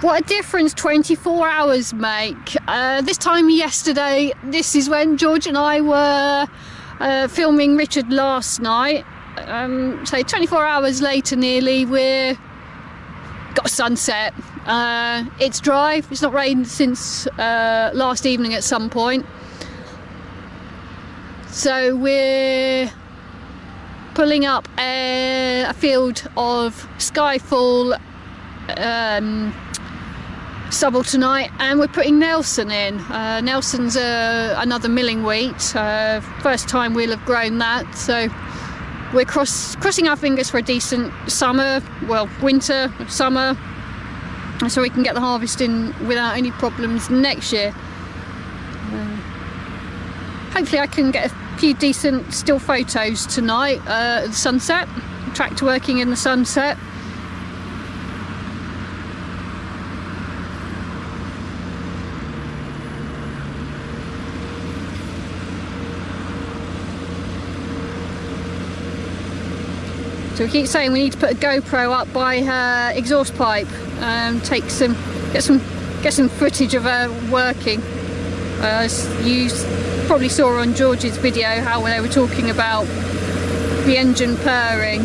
What a difference 24 hours make. This time yesterday, this is when George and I were filming Richard last night. So 24 hours later nearly, we're got a sunset. It's dry, it's not rained since last evening at some point. So we're pulling up a field of Skyfall stubble tonight, and we're putting Nelson in. Nelson's another milling wheat. First time we'll have grown that, so we're crossing our fingers for a decent summer, well, winter, summer, so we can get the harvest in without any problems next year. Hopefully I can get a few decent still photos tonight at the sunset, tractor working in the sunset. So we keep saying we need to put a GoPro up by her exhaust pipe, get some footage of her working. You probably saw on George's video how they were talking about the engine purring.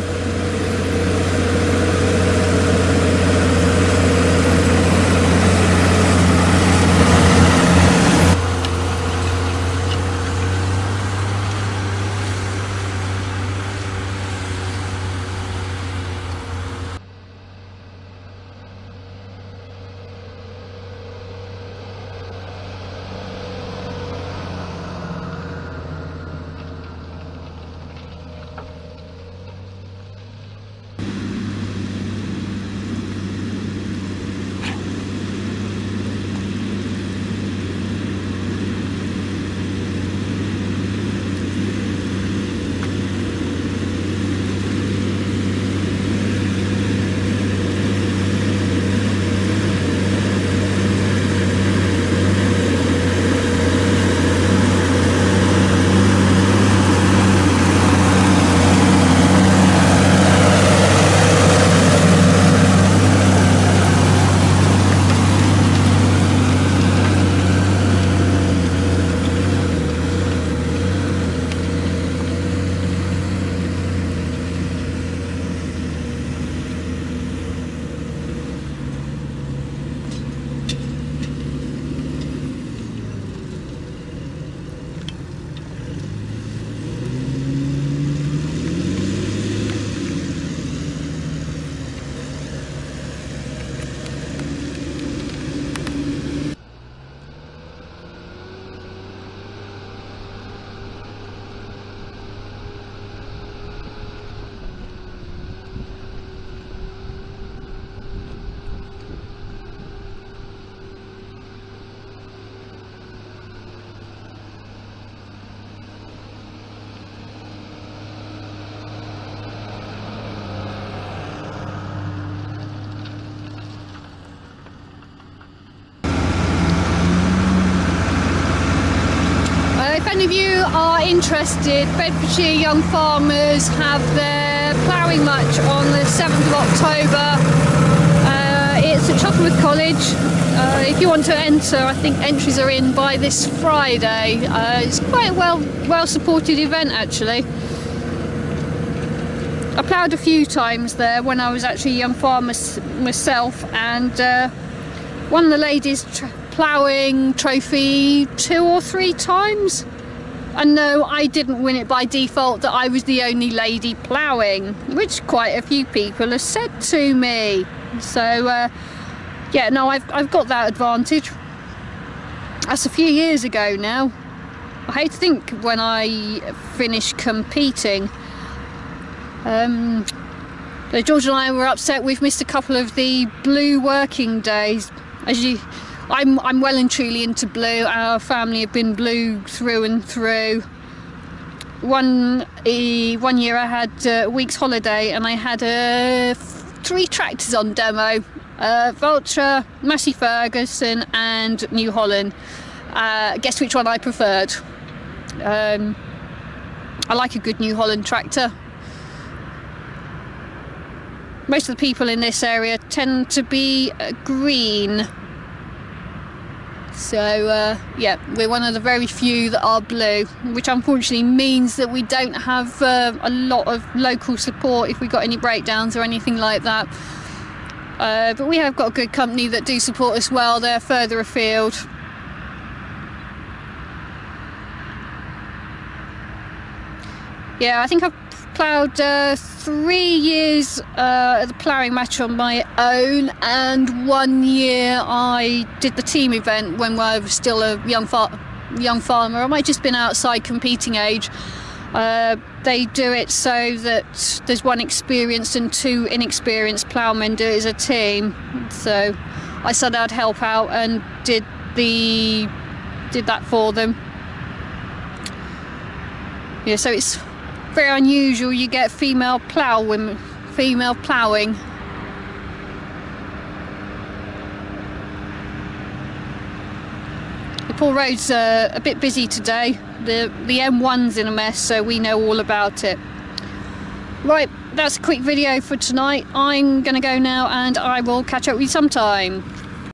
If any of you are interested, Bedfordshire young farmers have their ploughing match on the 7th of October. It's at Chotterworth College. If you want to enter, I think entries are in by this Friday. It's quite a well supported event actually. I ploughed a few times there when I was actually a young farmer myself, and won the ladies' ploughing trophy 2 or 3 times. And no, I didn't win it by default, that I was the only lady ploughing, which quite a few people have said to me. So yeah, no, I've got that advantage. That's a few years ago now. I hate to think when I finished competing. So George and I were upset. We've missed a couple of the blue working days. I'm well and truly into blue. Our family have been blue through and through. One year I had a week's holiday and I had 3 tractors on demo. Vulture, Massey Ferguson and New Holland. Guess which one I preferred? I like a good New Holland tractor. most of the people in this area tend to be green. So yeah, we're one of the very few that are blue, which unfortunately means that we don't have a lot of local support if we got any breakdowns or anything like that. But we have got a good company that do support us well. They're further afield. Yeah, I think I've ploughed 3 years at the ploughing match on my own, and 1 year I did the team event when I was still a young farmer. I might have just been outside competing age. They do it so that there's 1 experienced and 2 inexperienced ploughmen do it as a team. So I said I'd help out and did that for them. Yeah, so it's very unusual you get female ploughing. The poor road's a bit busy today. The M1's in a mess, so we know all about it. Right, that's a quick video for tonight. I'm gonna go now and I will catch up with you sometime.